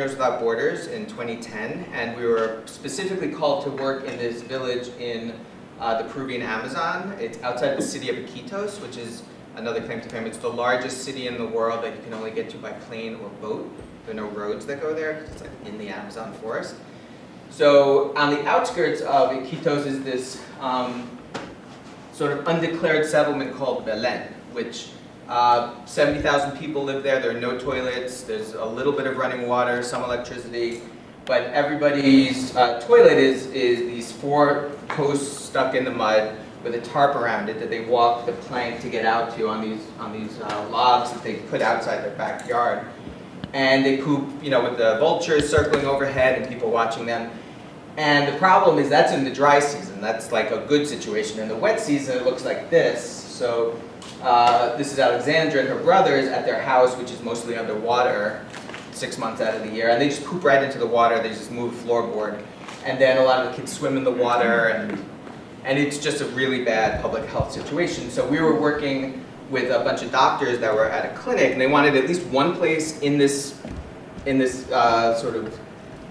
Engineers Without Borders in 2010, and we were specifically called to work in this village in the Peruvian Amazon. It's outside the city of Iquitos, which is another claim to fame. It's the largest city in the world that you can only get to by plane or boat. There are no roads that go there. It's like in the Amazon forest. So on the outskirts of Iquitos is this sort of undeclared settlement called Belen, which 70,000 people live there. There are no toilets. There's a little bit of running water, some electricity, but everybody's toilet is these 4 posts stuck in the mud with a tarp around it that they walk the plank to get out to on these logs that they put outside their backyard. And they poop, you know, with the vultures circling overhead and people watching them. And the problem is that's in the dry season. That's like a good situation. In the wet season, it looks like this. So this is Alexandra and her brothers at their house, which is mostly underwater 6 months out of the year. And they just poop right into the water. They just move floorboard. And then a lot of the kids swim in the water. And it's just a really bad public health situation. So we were working with a bunch of doctors that were at a clinic, and they wanted at least one place in this sort of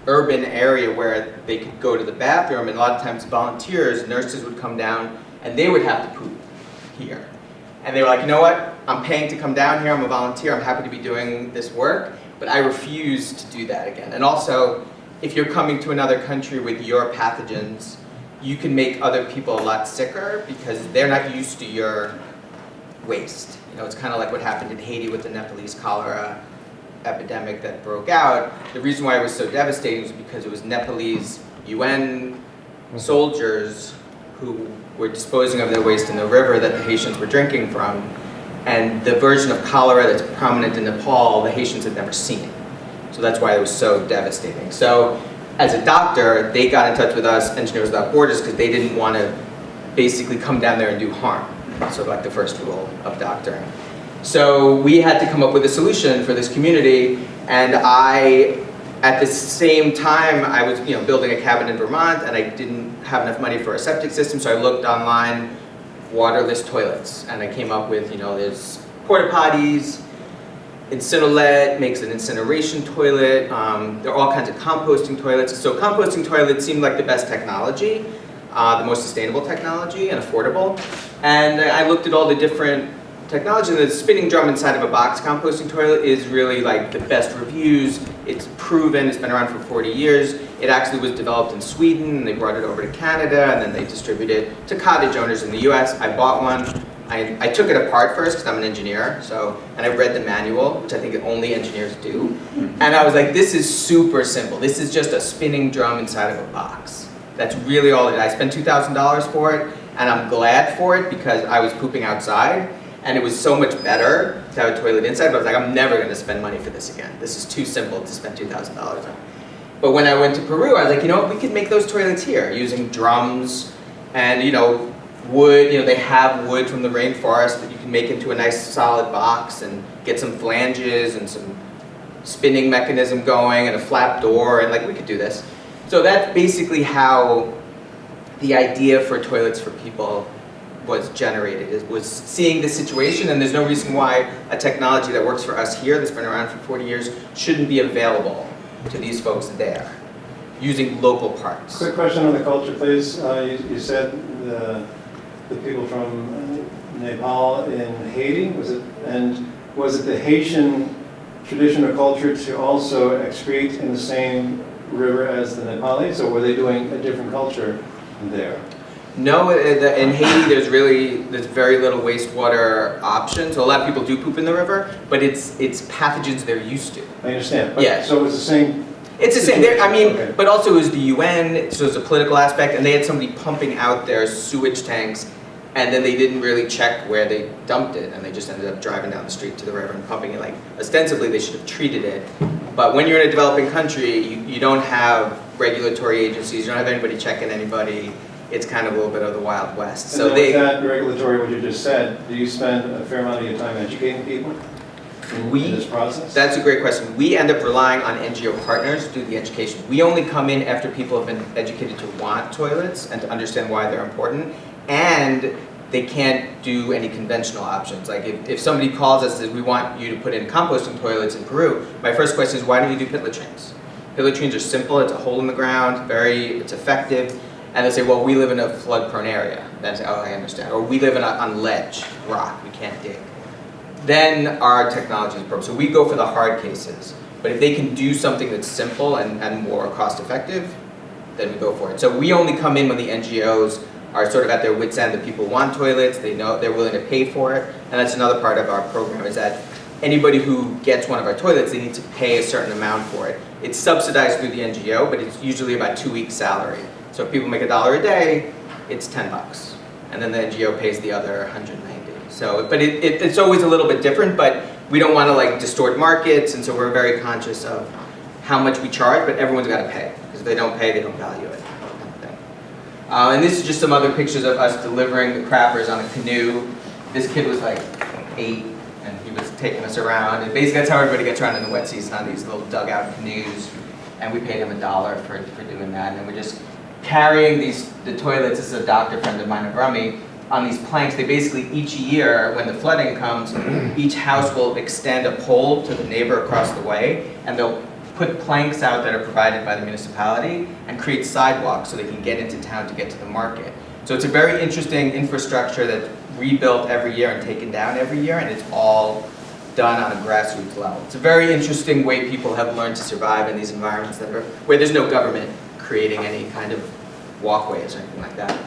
urban area where they could go to the bathroom, and a lot of times volunteers, nurses would come down, and they would have to poop here. And they were like, you know what, I'm paying to come down here, I'm a volunteer, I'm happy to be doing this work, but I refuse to do that again. And also, if you're coming to another country with your pathogens, you can make other people a lot sicker because they're not used to your waste. You know, it's kind of like what happened in Haiti with the Nepalese cholera epidemic that broke out. The reason why it was so devastating was because it was Nepalese UN soldiers who were disposing of their waste in the river that the Haitians were drinking from. And the version of cholera that's prominent in Nepal, the Haitians had never seen. So that's why it was so devastating. So as a doctor, they got in touch with us, Engineers Without Borders, because they didn't want to basically come down there and do harm. So like the first rule of doctoring. So we had to come up with a solution for this community, and at the same time, I was building a cabin in Vermont, and I didn't have enough money for a septic system, so I looked online, waterless toilets, and I came up with, there's porta potties, Incinerolet makes an incineration toilet, there are all kinds of composting toilets. So composting toilets seemed like the best technology, the most sustainable technology and affordable. And I looked at all the different technology. The spinning drum inside of a box composting toilet is really like the best reviews. It's proven, it's been around for 40 years. It actually was developed in Sweden, and they brought it over to Canada, and then they distributed it to cottage owners in the US. I bought one. I took it apart first because I'm an engineer, and I read the manual, which I think only engineers do. And I was like, this is super simple. This is just a spinning drum inside of a box. That's really all it is. I spent $2,000 for it, and I'm glad for it because I was pooping outside, and it was so much better to have a toilet inside, but I was like, I'm never going to spend money for this again. This is too simple to spend $2,000 on. But when I went to Peru, I was like, you know what, we could make those toilets here using drums and, wood. They have wood from the rainforest that you can make into a nice solid box and get some flanges and some spinning mechanism going and a flap door, and we could do this. So that's basically how the idea for toilets for people was generated. It was seeing the situation, and there's no reason why a technology that works for us here, that's been around for 40 years, shouldn't be available to these folks there, using local parts. Quick question on the culture, please. You said the people from Nepal and Haiti, was it the Haitian tradition or culture to also excrete in the same river as the Nepalis, or were they doing a different culture there? No, in Haiti there's very little wastewater option, so a lot of people do poop in the river, but it's pathogens they're used to. I understand. Yeah. So it was the same. It's the same. Okay. But also it was the UN, so it was a political aspect, and they had somebody pumping out their sewage tanks, and then they didn't really check where they dumped it, and they just ended up driving down the street to the river and pumping it. Ostensibly they should have treated it, but when you're in a developing country, you don't have regulatory agencies, you don't have anybody checking anybody. It's kind of a little bit of the Wild West. And so with that regulatory, what you just said, do you spend a fair amount of your time educating people in this process? That's a great question. We end up relying on NGO partners to do the education. We only come in after people have been educated to want toilets and to understand why they're important, and they can't do any conventional options. Like if somebody calls us and says, we want you to put in composting toilets in Peru, my first question is, why don't you do pit latrines? The latrines are simple, it's a hole in the ground, it's effective. And they'll say, well, we live in a flood-prone area. Then I say, oh, I understand. Or we live on ledge, rock, we can't dig. Then our technology is appropriate. So we go for the hard cases. But if they can do something that's simple and more cost-effective, then we go for it. So we only come in when the NGOs are sort of at their wits' end. The people want toilets, they know they're willing to pay for it. And that's another part of our program, is that anybody who gets one of our toilets, they need to pay a certain amount for it. It's subsidized through the NGO, but it's usually about 2 weeks' salary. So if people make $1 a day, it's $10. And then the NGO pays the other 190. So, but it's always a little bit different, but we don't want to like distort markets, and so we're very conscious of how much we charge, but everyone's got to pay. Because if they don't pay, they don't value it. Kind of thing. And this is just some other pictures of us delivering the crappers on a canoe. This kid was like 8, and he was taking us around. And basically that's how everybody gets around in the wet season, on these little dugout canoes. And we paid him $1 for doing that. And then we're just carrying the toilets. This is a doctor friend of mine, Rummy, on these planks. They basically, each year, when the flooding comes, each house will extend a pole to the neighbor across the way, and they'll put planks out that are provided by the municipality and create sidewalks so they can get into town to get to the market. So it's a very interesting infrastructure that's rebuilt every year and taken down every year, and it's all done on a grassroots level. It's a very interesting way people have learned to survive in these environments where there's no government creating any kind of walkways or anything like that.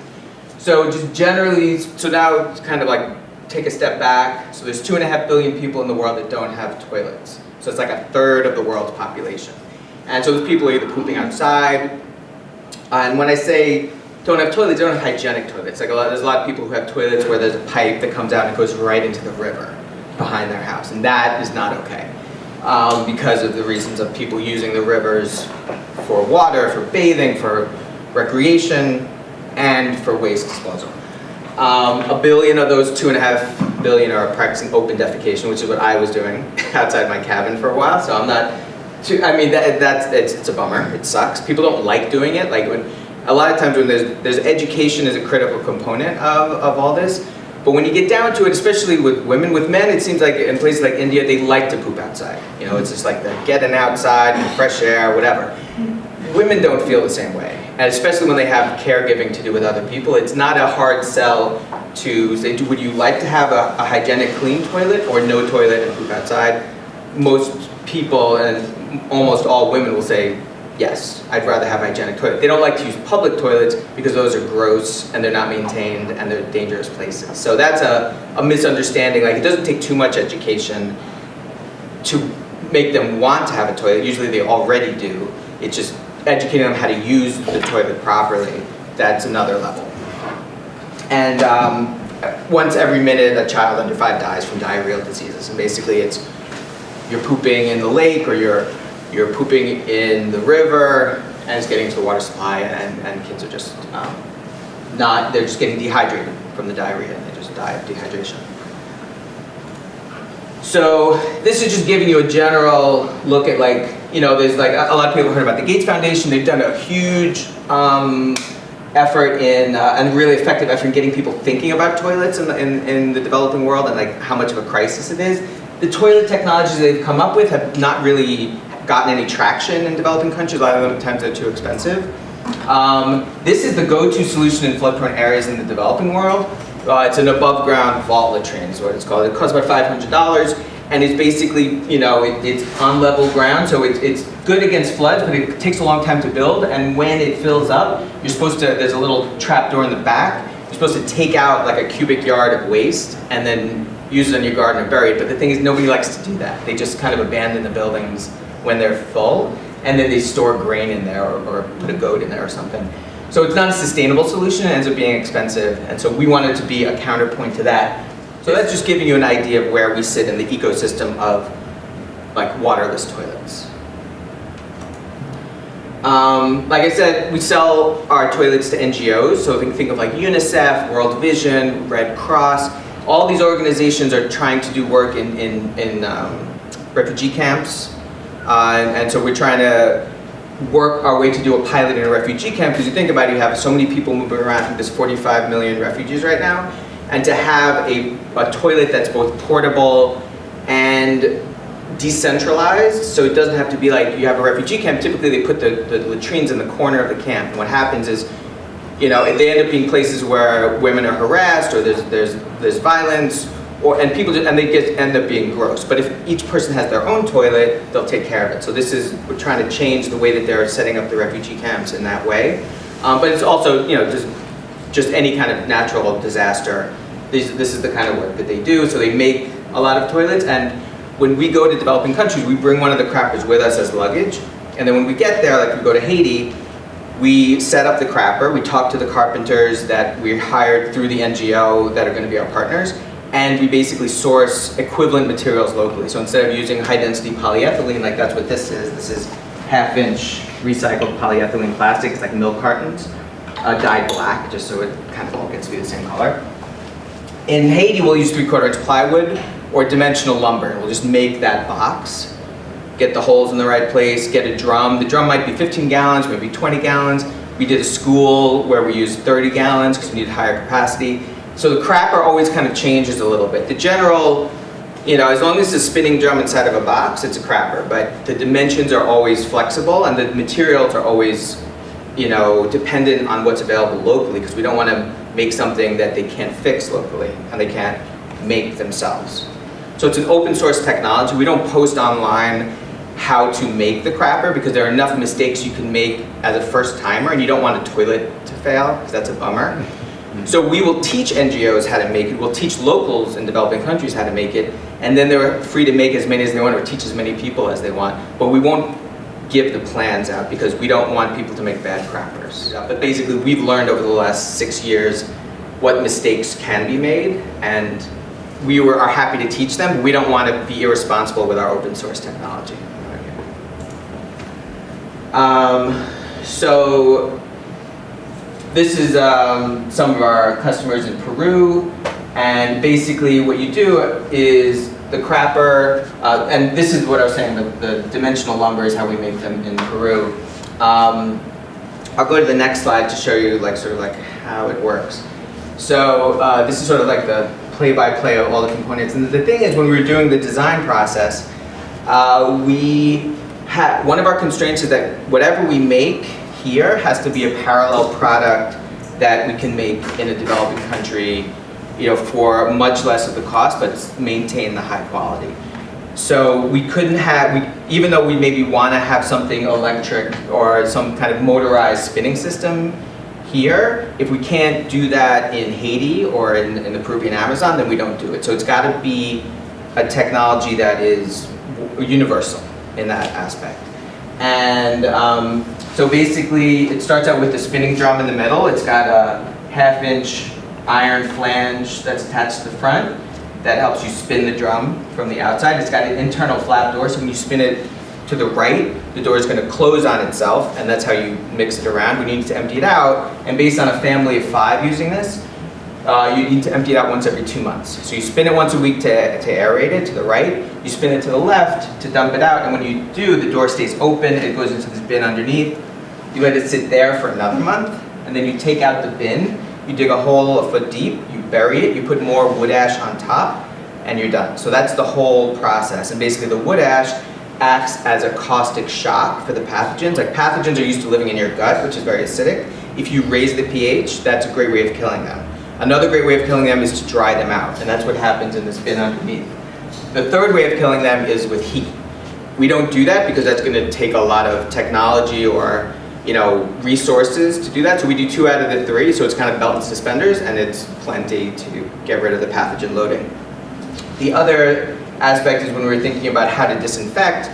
So just generally, so now it's kind of like take a step back. So there's 2.5 billion people in the world that don't have toilets. So it's like 1/3 of the world's population. And so those people are either pooping outside, and when I say don't have toilets, they don't have hygienic toilets. Like there's a lot of people who have toilets where there's a pipe that comes out and goes right into the river behind their house, and that is not okay. Because of the reasons of people using the rivers for water, for bathing, for recreation, and for waste disposal. 1 billion of those 2.5 billion are practicing open defecation, which is what I was doing outside my cabin for a while. So I'm not too, I mean, it's a bummer. It sucks. People don't like doing it. Like a lot of times when there's education is a critical component of all this. But when you get down to it, especially with women, with men, it seems like in places like India, they like to poop outside. You know, it's just like the getting outside, and fresh air, whatever. Women don't feel the same way, and especially when they have caregiving to do with other people. It's not a hard sell to say, would you like to have a hygienic, clean toilet or no toilet and poop outside? Most people, and almost all women, will say, yes, I'd rather have a hygienic toilet. They don't like to use public toilets because those are gross and they're not maintained and they're dangerous places. So that's a misunderstanding. Like, it doesn't take too much education to make them want to have a toilet. Usually they already do. It's just educating them how to use the toilet properly. That's another level. And once every minute, a child under 5 dies from diarrheal diseases. And basically it's, you're pooping in the lake or you're pooping in the river, and it's getting to the water supply, and kids are just they're just getting dehydrated from the diarrhea, and they just die of dehydration. So this is just giving you a general look at, like, you know, there's like a lot of people have heard about the Gates Foundation. They've done a huge effort and really effective effort in getting people thinking about toilets in the developing world, and like how much of a crisis it is. The toilet technologies they've come up with have not really gotten any traction in developing countries. A lot of them times they're too expensive. This is the go-to solution in flood-prone areas in the developing world. It's an above-ground vault latrine is what it's called. It costs about $500, and it's basically, you know, it's on level ground, so it's good against floods, but it takes a long time to build, and when it fills up, you're supposed to, there's a little trap door in the back, you're supposed to take out like a cubic yard of waste, and then use it in your garden and bury it. But the thing is, nobody likes to do that. They just kind of abandon the buildings when they're full, and then they store grain in there or put a goat in there or something. So it's not a sustainable solution, it ends up being expensive, and so we wanted to be a counterpoint to that. So that's just giving you an idea of where we sit in the ecosystem of like waterless toilets. Like I said, we sell our toilets to NGOs, so think of like UNICEF, World Vision, Red Cross. All these organizations are trying to do work in refugee camps, and so we're trying to work our way to do a pilot in a refugee camp, because you think about it, you have so many people moving around. I think there's 45 million refugees right now, and to have a toilet that's both portable and decentralized, so it doesn't have to be like you have a refugee camp. Typically they put the latrines in the corner of the camp, and what happens is, you know, they end up being places where women are harassed, or there's violence, and people end up being gross. But if each person has their own toilet, they'll take care of it. So we're trying to change the way that they're setting up the refugee camps in that way. But it's also, you know, just any kind of natural disaster. This is the kind of work that they do. So they make a lot of toilets, and when we go to developing countries, we bring one of the crappers with us as luggage. And then when we get there, like we go to Haiti, we set up the crapper, we talk to the carpenters that we hired through the NGO that are going to be our partners, and we basically source equivalent materials locally. So instead of using high-density polyethylene, like that's what this is half-inch recycled polyethylene plastic. It's like milk cartons, dyed black, just so it kind of all gets to be the same color. In Haiti, we'll use 3/4 inch plywood or dimensional lumber. We'll just make that box, get the holes in the right place, get a drum. The drum might be 15 gallons, maybe 20 gallons. We did a school where we used 30 gallons because we needed higher capacity. So the crapper always kind of changes a little bit. The general, you know, as long as it's a spinning drum inside of a box, it's a crapper. But the dimensions are always flexible, and the materials are always, you know, dependent on what's available locally, because we don't want to make something that they can't fix locally and they can't make themselves. So it's an open source technology. We don't post online how to make the crapper because there are enough mistakes you can make as a first timer, and you don't want a toilet to fail because that's a bummer. So we will teach NGOs how to make it. We'll teach locals in developing countries how to make it, and then they're free to make as many as they want or teach as many people as they want. But we won't give the plans out because we don't want people to make bad crappers. But basically, we've learned over the last 6 years what mistakes can be made, and we are happy to teach them, but we don't want to be irresponsible with our open source technology. So this is some of our customers in Peru, and basically what you do is the crapper, and this is what I was saying, the dimensional lumber is how we make them in Peru. I'll go to the next slide to show you sort of how it works. So this is sort of like the play-by-play of all the components. And the thing is, when we were doing the design process, one of our constraints is that whatever we make here has to be a parallel product that we can make in a developing country, you know, for much less of the cost, but maintain the high quality. So we couldn't have, even though we maybe want to have something electric or some kind of motorized spinning system here, if we can't do that in Haiti or in the Peruvian Amazon, then we don't do it. So it's got to be a technology that is universal in that aspect. And so basically, it starts out with the spinning drum in the middle. It's got a half-inch iron flange that's attached to the front that helps you spin the drum from the outside. It's got an internal flap door, so when you spin it to the right, the door is going to close on itself, and that's how you mix it around. We need to empty it out, and based on a family of 5 using this, you need to empty it out once every 2 months. So you spin it once a week to aerate it to the right, you spin it to the left to dump it out, and when you do, the door stays open, it goes into this bin underneath. You let it sit there for another month, and then you take out the bin, you dig a hole a foot deep, you bury it, you put more wood ash on top, and you're done. So that's the whole process, and basically the wood ash acts as a caustic shock for the pathogens. Like, pathogens are used to living in your gut, which is very acidic. If you raise the pH, that's a great way of killing them. Another great way of killing them is to dry them out, and that's what happens in this bin underneath. The third way of killing them is with heat. We don't do that because that's going to take a lot of technology or, you know, resources to do that. So we do 2 out of the 3, so it's kind of belt and suspenders, and it's plenty to get rid of the pathogen loading. The other aspect is when we were thinking about how to disinfect,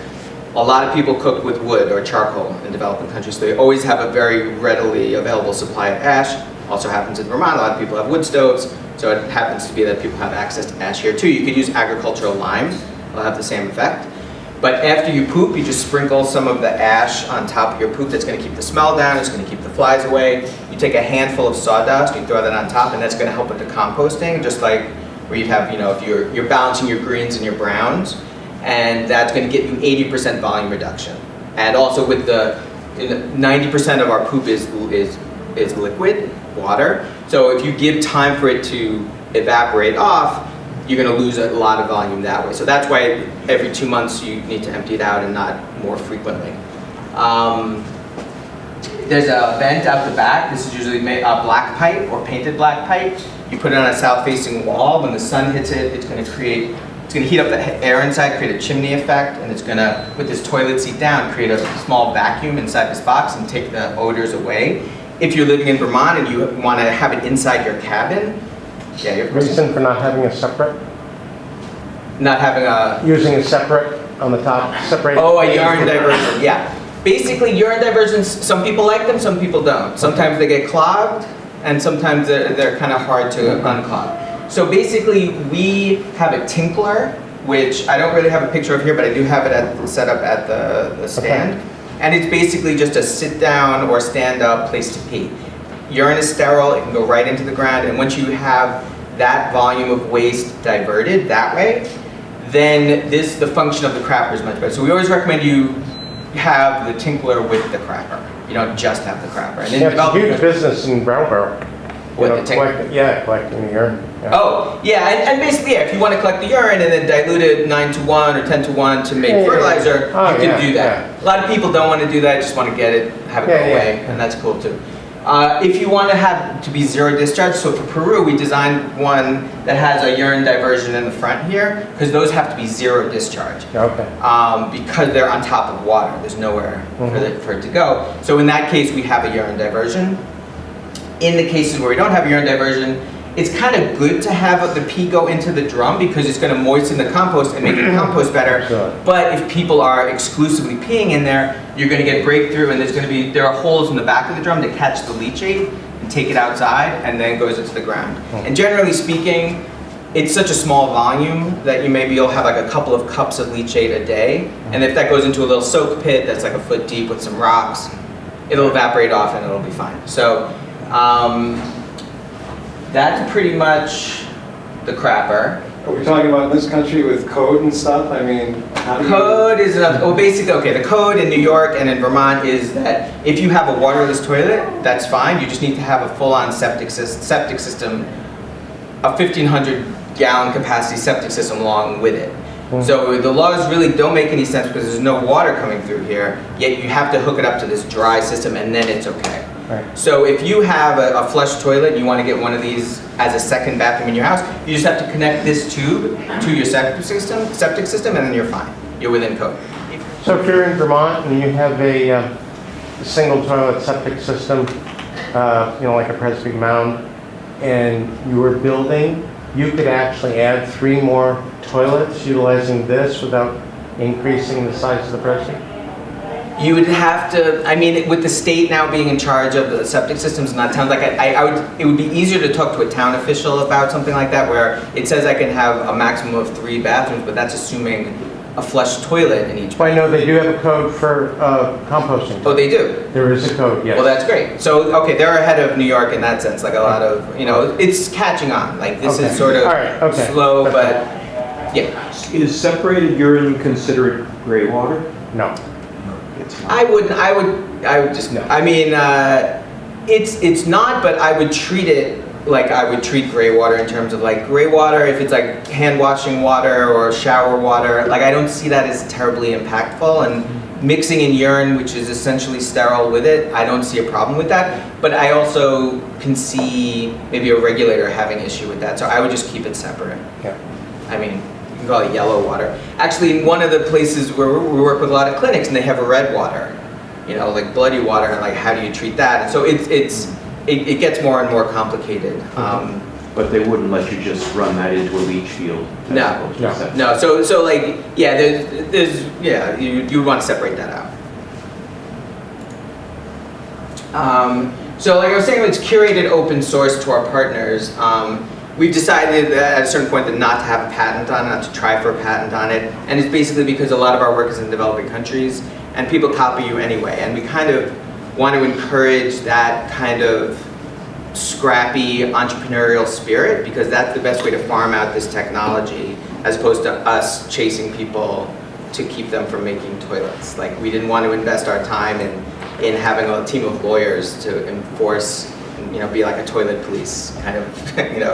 a lot of people cook with wood or charcoal in developing countries, so they always have a very readily available supply of ash. Also happens in Vermont, a lot of people have wood stoves, so it happens to be that people have access to ash here too. You could use agricultural lime, it'll have the same effect. But after you poop, you just sprinkle some of the ash on top of your poop. That's going to keep the smell down, it's going to keep the flies away. You take a handful of sawdust, you throw that on top, and that's going to help with the composting, just like where you'd have, you know, if you're balancing your greens and your browns, and that's going to get you 80% volume reduction. And also with 90% of our poop is liquid, water. So if you give time for it to evaporate off, you're going to lose a lot of volume that way. So that's why every 2 months you need to empty it out and not more frequently. There's a vent out the back. This is usually made black pipe or painted black pipe. You put it on a south-facing wall. When the sun hits it, it's going to heat up the air inside, create a chimney effect, and it's going to, with this toilet seat down, create a small vacuum inside this box and take the odors away. If you're living in Vermont and you want to have it inside your cabin, yeah, your Reason for not having a separate? Not having a... Using a separate on the top, separate. Oh, a urine diversion, yeah. Basically, urine diversions, some people like them, some people don't. Sometimes they get clogged, and sometimes they're kind of hard to unclog. So basically, we have a tinkler, which I don't really have a picture of here, but I do have it set up at the stand. Okay. And it's basically just a sit-down or stand-up place to pee. Urine is sterile, it can go right into the ground, and once you have that volume of waste diverted that way, then the function of the crapper is much better. So we always recommend you have the tinkler with the crapper. You don't just have the crapper. And it's a huge business in Brattleboro. Collecting the urine. Yeah. Oh, yeah, and basically, yeah, if you want to collect the urine and then dilute it 9-to-1 or 10-to-1 to make fertilizer, you can do that. Yeah. A lot of people don't want to do that, just want to get it, have it go away, and that's cool too. If you want to have to be zero discharge, so for Peru, we designed one that has a urine diversion in the front here, because those have to be zero discharge. Okay. Because they're on top of water, there's nowhere for it to go. So in that case, we have a urine diversion. In the cases where we don't have urine diversion, it's kind of good to have the pee go into the drum because it's going to moisten the compost and make the compost better. Sure. But if people are exclusively peeing in there, you're going to get breakthrough, and there are holes in the back of the drum to catch the leachate and take it outside, and then it goes into the ground. And generally speaking, it's such a small volume that you'll have like a couple of cups of leachate a day, and if that goes into a little soak pit that's like a foot deep with some rocks, it'll evaporate off and it'll be fine. So that's pretty much the crapper. Are we talking about in this country with code and stuff? I mean, how do you... Code is, basically, okay, the code in New York and in Vermont is that if you have a waterless toilet, that's fine. You just need to have a full-on septic system, a 1,500-gallon capacity septic system along with it. So the laws really don't make any sense because there's no water coming through here, yet you have to hook it up to this dry system and then it's okay. Right. So if you have a flush toilet, you want to get one of these as a second bathroom in your house, you just have to connect this tube to your septic system, and then you're fine. You're within code. So if you're in Vermont and you have a single toilet septic system, like a Presby mound, and you were building, you could actually add 3 more toilets utilizing this without increasing the size of the Presby? You would have to, I mean, with the state now being in charge of the septic systems in that town, like it would be easier to talk to a town official about something like that, where it says I can have a maximum of 3 bathrooms, but that's assuming a flush toilet in each. Well, I know they do have a code for composting. Oh, they do? There is a code, yes. Well, that's great. So, okay, they're ahead of New York in that sense, like a lot of, it's catching on. Like this is sort of slow, but yeah. Is separated urine considered gray water? No. I would just no. I mean, it's not, but I would treat it like I would treat gray water in terms of like gray water, if it's like hand washing water or shower water, like I don't see that as terribly impactful, and mixing in urine, which is essentially sterile with it, I don't see a problem with that, but I also can see maybe a regulator having issue with that, so I would just keep it separate. Yeah. I mean, you can call it yellow water. Actually, in one of the places where we work with a lot of clinics, and they have a red water, like bloody water, and like how do you treat that? And so it gets more and more complicated. But they wouldn't let you just run that into a leach field. No. So like, yeah, you want to separate that out. So like I was saying, it's curated open source to our partners. We've decided at a certain point that not to have a patent on it, not to try for a patent on it, and it's basically because a lot of our work is in developing countries, and people copy you anyway, and we kind of want to encourage that kind of scrappy entrepreneurial spirit, because that's the best way to farm out this technology, as opposed to us chasing people to keep them from making toilets. Like, we didn't want to invest our time in having a team of lawyers to enforce be like a toilet police kind of,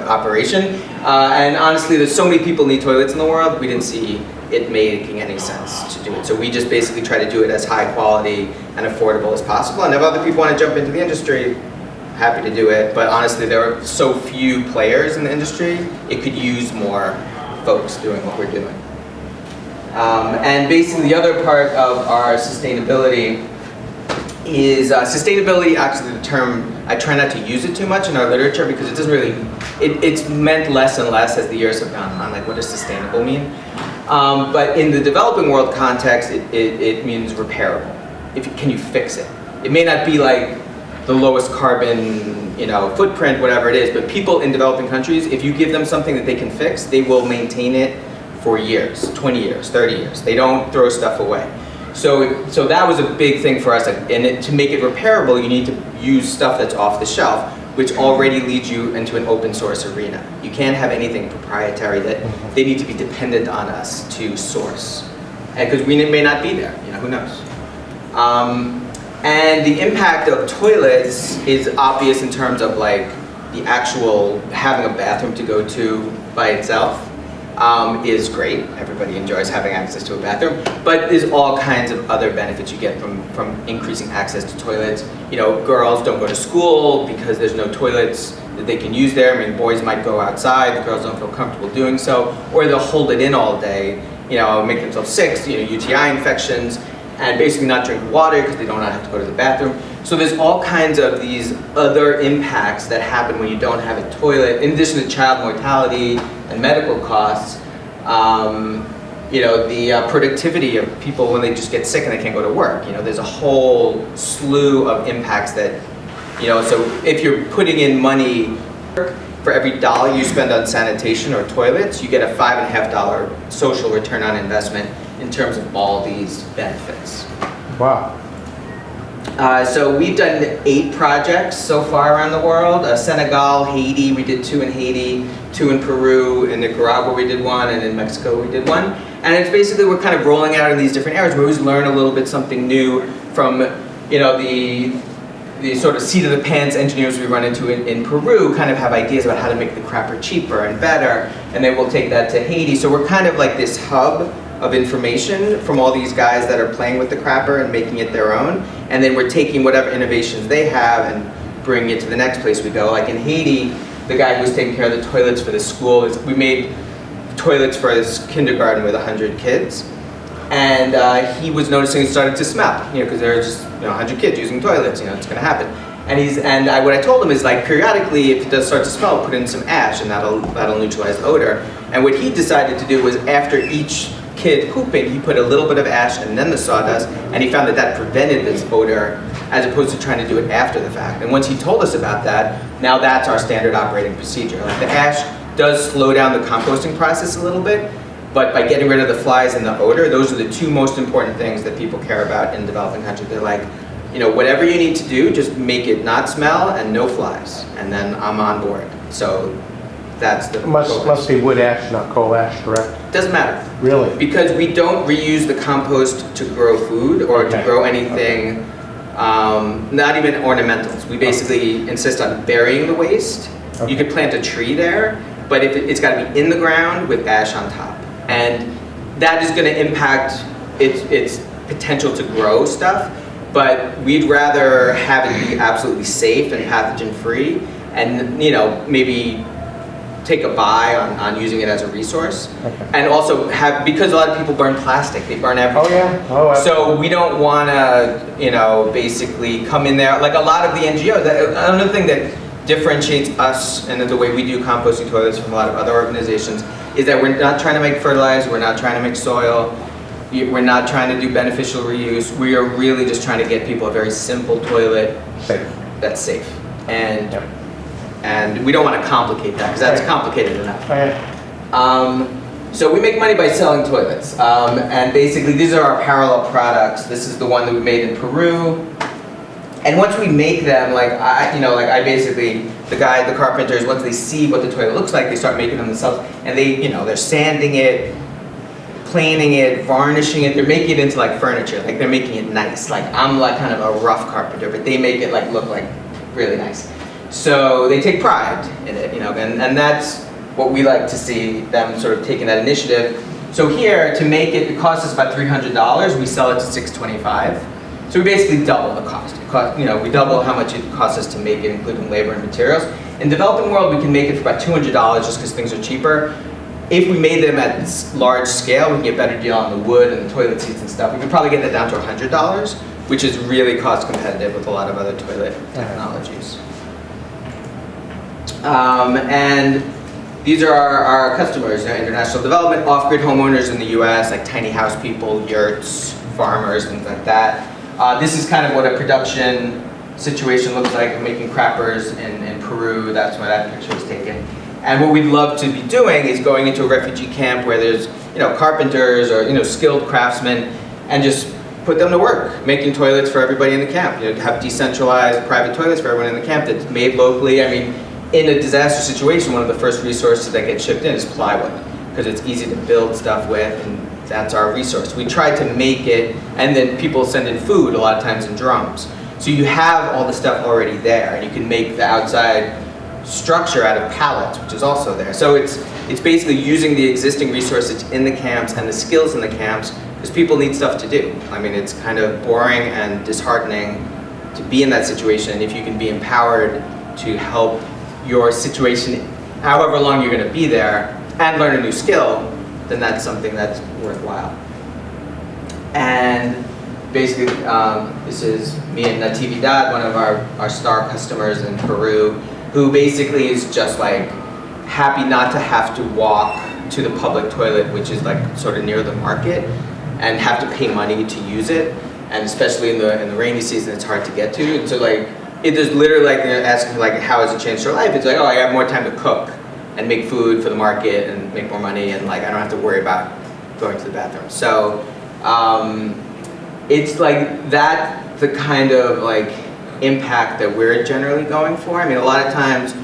operation. And honestly, there's so many people need toilets in the world, we didn't see it making any sense to do it. So we just basically try to do it as high quality and affordable as possible. And if other people want to jump into the industry, happy to do it. But honestly, there are so few players in the industry, it could use more folks doing what we're doing. And basically the other part of our sustainability is, actually the term, I try not to use it too much in our literature because it doesn't really, it's meant less and less as the years have gone on, like what does sustainable mean? But in the developing world context, it means repairable. Can you fix it? It may not be like the lowest carbon, footprint, whatever it is, but people in developing countries, if you give them something that they can fix, they will maintain it for years, 20 years, 30 years. They don't throw stuff away. So that was a big thing for us, and to make it repairable, you need to use stuff that's off the shelf, which already leads you into an open source arena. You can't have anything proprietary that they need to be dependent on us to source. Because we may not be there, who knows? And the impact of toilets is obvious in terms of like the actual having a bathroom to go to by itself. Is great. Everybody enjoys having access to a bathroom, but there's all kinds of other benefits you get from increasing access to toilets. Girls don't go to school because there's no toilets that they can use there. I mean, boys might go outside, the girls don't feel comfortable doing so, or they'll hold it in all day, make themselves sick, UTI infections, and basically not drink water because they don't have to go to the bathroom. So there's all kinds of these other impacts that happen when you don't have a toilet, in addition to child mortality and medical costs. The productivity of people when they just get sick and they can't go to work. There's a whole slew of impacts that, so if you're putting in money, for every dollar you spend on sanitation or toilets, you get a $5.50 social return on investment in terms of all these benefits. Wow. So we've done 8 projects so far around the world. Senegal, Haiti, we did 2 in Haiti, 2 in Peru, in Nicaragua we did 1, and in Mexico we did 1. And it's basically, we're kind of rolling out in these different areas. We always learn a little bit something new from, the sort of seat of the pants engineers we run into in Peru kind of have ideas about how to make the crapper cheaper and better, and then we'll take that to Haiti. So we're kind of like this hub of information from all these guys that are playing with the crapper and making it their own, and then we're taking whatever innovations they have and bringing it to the next place we go. Like in Haiti, the guy who was taking care of the toilets for the school, we made toilets for his kindergarten with 100 kids, and he was noticing it started to smell, because there are just 100 kids using toilets, it's going to happen. And what I told him is, like, periodically, if it does start to smell, put in some ash, and that'll neutralize the odor. And what he decided to do was, after each kid pooping, he put a little bit of ash and then the sawdust, and he found that prevented this odor, as opposed to trying to do it after the fact. And once he told us about that, now that's our standard operating procedure. Like, the ash does slow down the composting process a little bit, but by getting rid of the flies and the odor, those are the 2 most important things that people care about in developing countries. They're like, whatever you need to do, just make it not smell and no flies, and then I'm on board. So that's the must be wood ash, not coal ash, correct? Doesn't matter. Really? Because we don't reuse the compost to grow food or to grow anything, not even ornamentals. We basically insist on burying the waste. You could plant a tree there, but it's got to be in the ground with ash on top. And that is going to impact its potential to grow stuff, but we'd rather have it be absolutely safe and pathogen-free, and maybe take a buy on using it as a resource. And also because a lot of people burn plastic, they burn everything. Oh yeah, oh absolutely. So we don't want to, basically come in there, like a lot of the NGOs, another thing that differentiates us and the way we do composting toilets from a lot of other organizations is that we're not trying to make fertilizer, we're not trying to make soil, we're not trying to do beneficial reuse. We are really just trying to get people a very simple toilet that's safe. And we don't want to complicate that, because that's complicated enough. So we make money by selling toilets. And basically these are our parallel products. This is the one that we made in Peru. And once we make them, I basically, the carpenters, once they see what the toilet looks like, they start making them themselves. And they're sanding it, planing it, varnishing it. They're making it into like furniture. Like, they're making it nice. Like, I'm like kind of a rough carpenter, but they make it like look like really nice. So they take pride in it, you know, and that's what we like to see, them sort of taking that initiative. So here, to make it, it costs us about $300. We sell it to $625. So we basically double the cost. You know, we double how much it costs us to make it, including labor and materials. In developing world, we can make it for about $200 just because things are cheaper. If we made them at large scale, we can get a better deal on the wood and the toilet seats and stuff. We could probably get that down to $100, which is really cost competitive with a lot of other toilet technologies. And these are our customers, international development, off-grid homeowners in the US, like tiny house people, yurts, farmers, things like that. This is kind of what a production situation looks like. We're making crappers in Peru. That's where that picture was taken. And what we'd love to be doing is going into a refugee camp where there's, you know, carpenters or, you know, skilled craftsmen, and just put them to work making toilets for everybody in the camp. You know, have decentralized private toilets for everyone in the camp that's made locally. I mean, in a disaster situation, one of the first resources that gets shipped in is plywood, because it's easy to build stuff with, and that's our resource. We try to make it, and then people send in food a lot of times in drums. So you have all the stuff already there, and you can make the outside structure out of pallets, which is also there. So it's basically using the existing resources in the camps and the skills in the camps, because people need stuff to do. I mean, it's kind of boring and disheartening to be in that situation, and if you can be empowered to help your situation, however long you're going to be there, and learn a new skill, then that's something that's worthwhile. And basically, this is me and Natividad, one of our star customers in Peru, who basically is just like happy not to have to walk to the public toilet, which is like sort of near the market, and have to pay money to use it. And especially in the rainy season, it's hard to get to. And so like, it is literally like they're asking like, how has it changed your life? It's like, oh, I have more time to cook and make food for the market and make more money, and like I don't have to worry about going to the bathroom. So it's like that, the kind of like impact that we're generally going for. I mean, a lot of times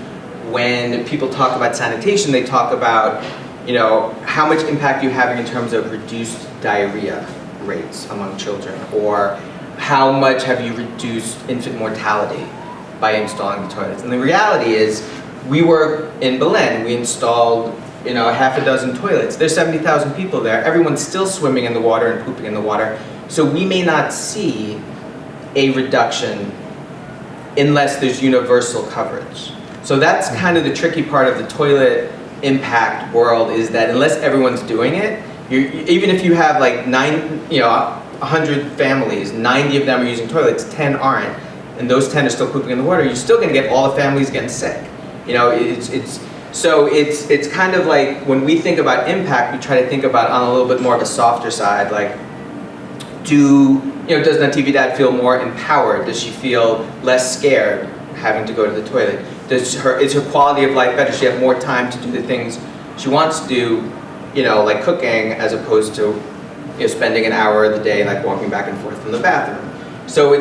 when people talk about sanitation, they talk about, you know, how much impact you're having in terms of reduced diarrhea rates among children, or how much have you reduced infant mortality by installing the toilets. And the reality is, we were in Berlin, we installed, you know, half a dozen toilets. There's 70,000 people there. Everyone's still swimming in the water and pooping in the water. So we may not see a reduction unless there's universal coverage. So that's kind of the tricky part of the toilet impact world, is that unless everyone's doing it, even if you have like 100 families, 90 of them are using toilets, 10 aren't, and those 10 are still pooping in the water, you're still going to get all the families getting sick. You know, it's kind of like, when we think about impact, we try to think about on a little bit more of a softer side, like, does Natividad feel more empowered? Does she feel less scared having to go to the toilet? Is her quality of life better? Does she have more time to do the things she wants to do, you know, like cooking, as opposed to, you know, spending an hour of the day like walking back and forth from the bathroom? So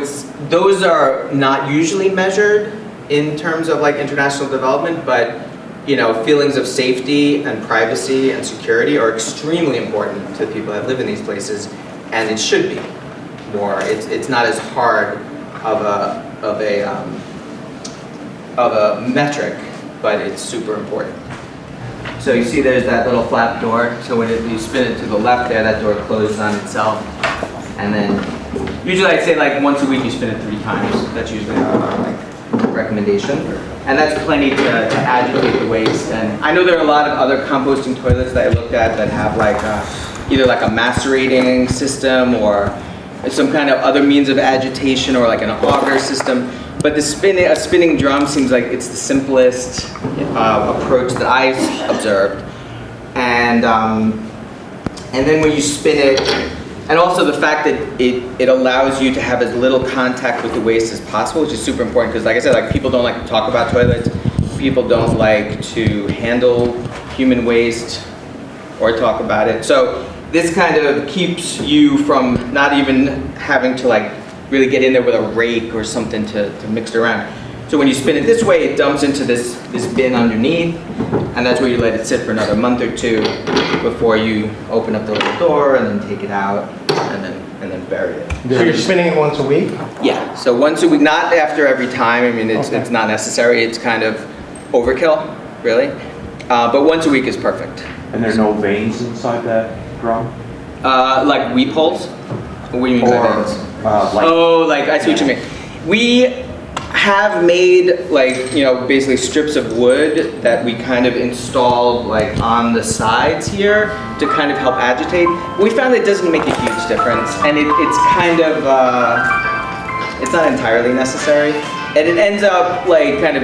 those are not usually measured in terms of like international development, but, you know, feelings of safety and privacy and security are extremely important to the people that live in these places, and it should be more. It's not as hard of a metric, but it's super important. So you see there's that little flap door. So when you spin it to the left there, that door closes on itself. And then usually I'd say like once a week you spin it 3 times. That's usually our recommendation. And that's plenty to agitate the waste. And I know there are a lot of other composting toilets that I looked at that have like either like a macerating system or some kind of other means of agitation, or like an auger system. But a spinning drum seems like it's the simplest approach that I've observed. And then when you spin it, and also the fact that it allows you to have as little contact with the waste as possible, which is super important, because like I said, like people don't like to talk about toilets, people don't like to handle human waste or talk about it. So this kind of keeps you from not even having to like really get in there with a rake or something to mix it around. So when you spin it this way, it dumps into this bin underneath, and that's where you let it sit for another month or 2 before you open up the little door and then take it out and then and then bury it. So you're spinning it once a week? Yeah, so once a week, not after every time. I mean, it's not necessary. It's kind of overkill, really. But once a week is perfect. And there are no veins inside that drum? Like weep holes? What do you mean by veins? Like, I see what you mean. We have made basically strips of wood that we kind of installed like on the sides here to kind of help agitate. We found it doesn't make a huge difference, and it's kind of it's not entirely necessary, and it ends up like kind of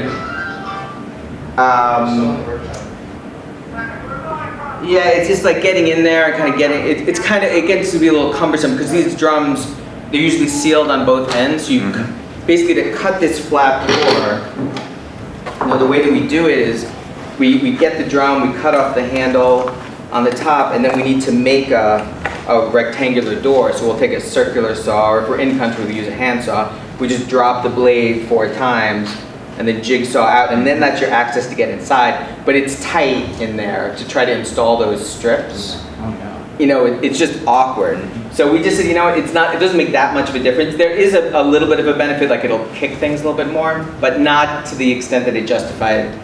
yeah, it's just like getting in there and kind of getting it. It gets to be a little cumbersome because these drums, they're usually sealed on both ends. So you basically, to cut this flap door, the way that we do it is we get the drum, we cut off the handle on the top, and then we need to make a rectangular door. So we'll take a circular saw, or if we're in country, we use a handsaw. We just drop the blade 4 times and then jigsaw out, and then that's your access to get inside. But it's tight in there to try to install those strips. It's just awkward. So we just said, it doesn't make that much of a difference. There is a little bit of a benefit, like it'll kick things a little bit more, but not to the extent that it justified.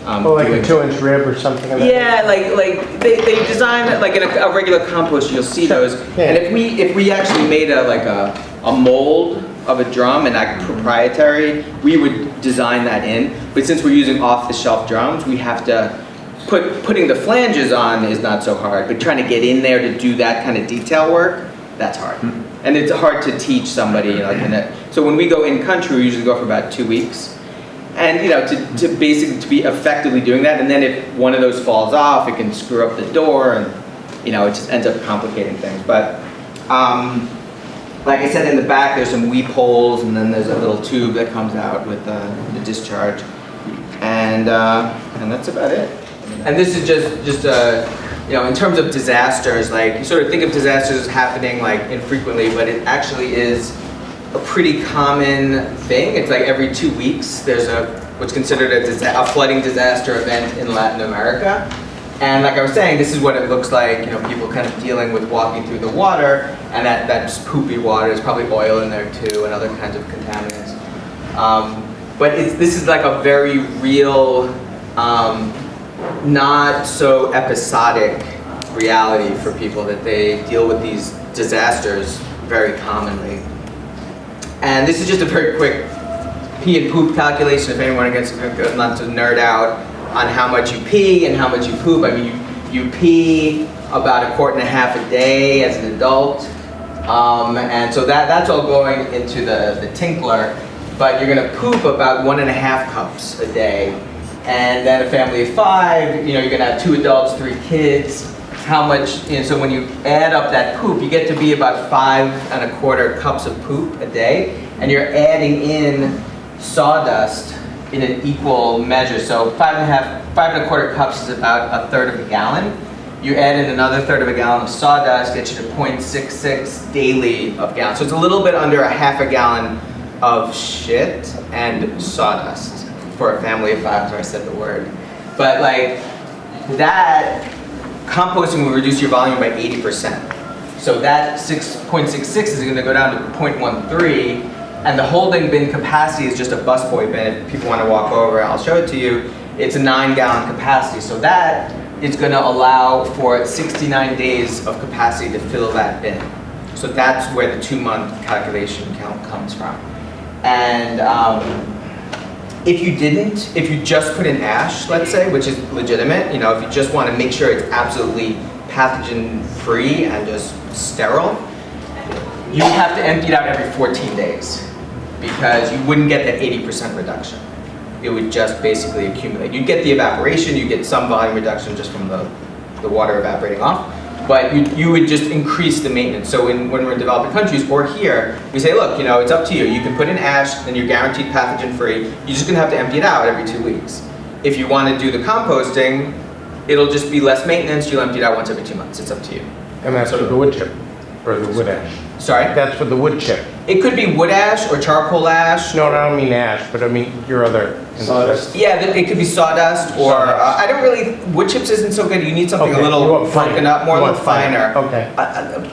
Like a 2-inch rib or something like that? Yeah, like they design it like in a regular compost, you'll see those. Yeah. And if we actually made a mold of a drum and like proprietary, we would design that in. But since we're using off-the-shelf drums, we have to putting the flanges on is not so hard, but trying to get in there to do that kind of detail work, that's hard. And it's hard to teach somebody, so when we go in country, we usually go for about 2 weeks. And to basically to be effectively doing that, and then if one of those falls off, it can screw up the door, and it just ends up complicating things. But like I said, in the back there's some weep holes, and then there's a little tube that comes out with the discharge, and that's about it. And this is just in terms of disasters, like you sort of think of disasters as happening like infrequently, but it actually is a pretty common thing. It's like every 2 weeks there's what's considered a flooding disaster event in Latin America. And like I was saying, this is what it looks like, people kind of dealing with walking through the water, and that's poopy water. There's probably oil in there too, and other kinds of contaminants. But this is like a very real, not so episodic reality for people, that they deal with these disasters very commonly. And this is just a very quick pee and poop calculation if anyone gets not to nerd out on how much you pee and how much you poop. I mean, you pee about 1.5 quarts a day as an adult, and so that's all going into the tinkler. But you're going to poop about 1.5 cups a day, and then a family of 5. You're going to have 2 adults, 3 kids. How much? So when you add up that poop, you get to be about 5.25 cups of poop a day, and you're adding in sawdust in an equal measure. So 5.25 cups is about 1/3 of a gallon. You add in another 1/3 of a gallon of sawdust, gets you to 0.66 daily of gallons. So it's a little bit under 1/2 gallon of shit and sawdust for a family of 5. Sorry, I said the word. But like that, composting will reduce your volume by 80%. So that 0.66 is going to go down to 0.13. And the holding bin capacity is just a busboy bin. If people want to walk over, I'll show it to you. It's a 9-gallon capacity. So that is going to allow for 69 days of capacity to fill that bin. So that's where the 2-month calculation count comes from. And if you just put in ash, let's say, which is legitimate, if you just want to make sure it's absolutely pathogen-free and just sterile, you would have to empty it out every 14 days because you wouldn't get that 80% reduction. It would just basically accumulate. You'd get the evaporation, you get some volume reduction just from the water evaporating off, but you would just increase the maintenance. So when we're in developing countries or here, we say, look, it's up to you. You can put in ash, then you're guaranteed pathogen-free. You're just gonna have to empty it out every 2 weeks. If you want to do the composting, it'll just be less maintenance. You'll empty it out once every 2 months. It's up to you. And that's for the wood chip. or the wood ash? Sorry? That's with the wood chip. It could be wood ash or charcoal ash. No, I don't mean ash, but I mean your other. Sawdust? Yeah, it could be sawdust or, Sawdust. I don't really, wood chips isn't so good. You need something Okay, a you little want finer. broken up, more a You little want finer. finer. Okay.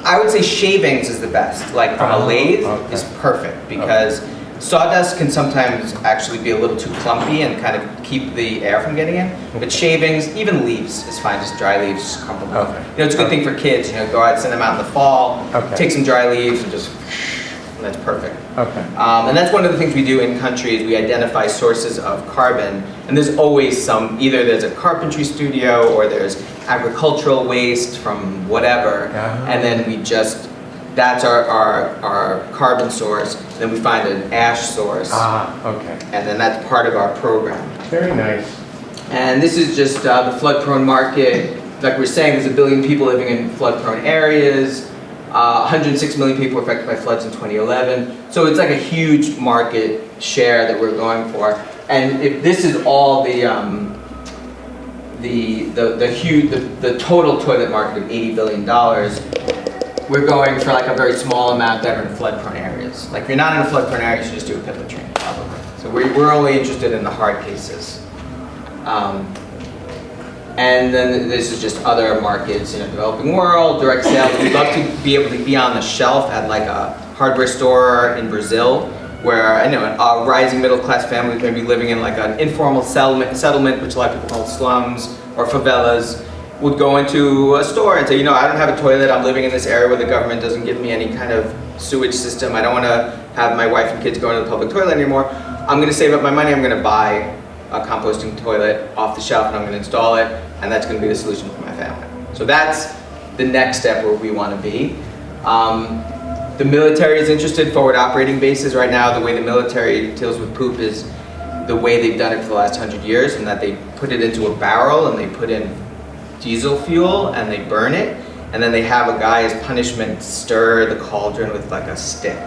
I would say shavings is the best, like from a Oh, lathe okay. is perfect because sawdust can sometimes actually be a little too clumpy and kind of keep the air from getting in. But shavings, even leaves is fine, just dry leaves, just crumple them. Okay. You know, it's a good thing for kids, you know, go out, send them out in the fall, Okay. take some dry leaves and just, and that's perfect. Okay. And that's one of the things we do in country is we identify sources of carbon, and there's always some, either there's a carpentry studio or there's agricultural waste from whatever, Ah. and then we just, that's our carbon source, then we find an ash source, Ah, okay. and then that's part of our program. Very nice. And this is just the flood-prone market. Like we're saying, there's 1 billion people living in flood-prone areas. 106 million people were affected by floods in 2011. So it's like a huge market share that we're going for. And if this is all the total toilet market of $80 billion, we're going for like a very small amount that are in flood-prone areas. Like if you're not in a flood-prone area, you should just do a pit latrine, probably. So we're only interested in the hard cases. And then this is just other markets, you know, developing world, direct sales. We'd love to be able to be on the shelf at like a hardware store in Brazil, where I know a rising middle class family may be living in like an informal settlement, which a lot of people call slums or favelas, would go into a store and say, you know, I don't have a toilet, I'm living in this area where the government doesn't give me any kind of sewage system, I don't want to have my wife and kids going to the public toilet anymore. I'm going to save up my money, I'm going to buy a composting toilet off the shelf and I'm going to install it, and that's going to be the solution for my family. So that's the next step where we want to be. The military is interested, forward operating bases right now. The way the military deals with poop is the way they've done it for the last 100 years, and that they put it into a barrel and they put in diesel fuel and they burn it, and then they have a guy as punishment stir the cauldron with like a stick.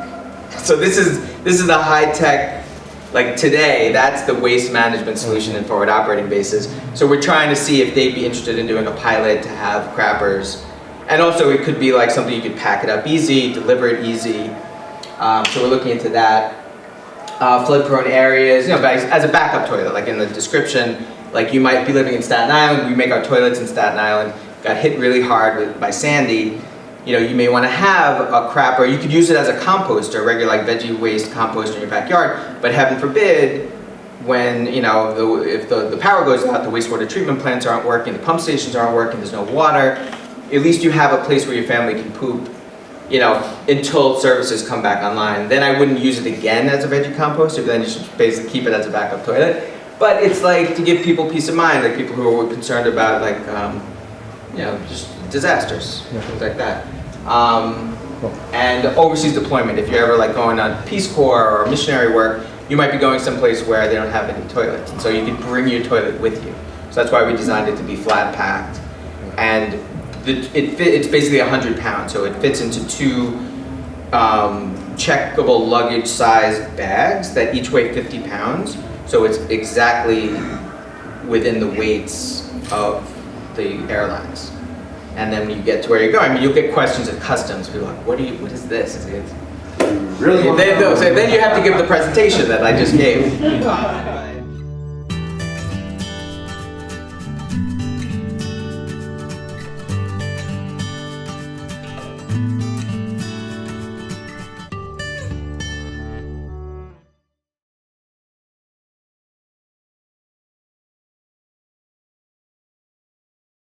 So this is the high-tech, like today, that's the waste management solution in forward operating bases. So we're trying to see if they'd be interested in doing a pilot to have crappers. And also it could be like something you could pack it up easy, deliver it easy. So we're looking into that. Flood-prone areas, you know, as a backup toilet, like in the description, like you might be living in Staten Island, we make our toilets in Staten Island, got hit really hard by Sandy. You know, you may want to have a crapper. You could use it as a composter, regular like veggie waste composter in your backyard, but heaven forbid, when, you know, if the power goes out, the wastewater treatment plants aren't working, the pump stations aren't working, there's no water, at least you have a place where your family can poop, you know, until services come back online. Then I wouldn't use it again as a veggie composter, but then you should basically keep it as a backup toilet. But it's like to give people peace of mind, like people who are concerned about like, you know, just disasters, things like that. And overseas deployment, if you're ever like going on Peace Corps or missionary work, you might be going someplace where they don't have any toilets. And so you could bring your toilet with you. So that's why we designed it to be flat packed. And it's basically 100 pounds, so it fits into 2 checkable luggage sized bags that each weigh 50 pounds. So it's exactly within the weights of the airlines. And then when you get to where you're going, I mean, you'll get questions at customs. People are like, what is this? Really? Then you have to give the presentation that I just gave.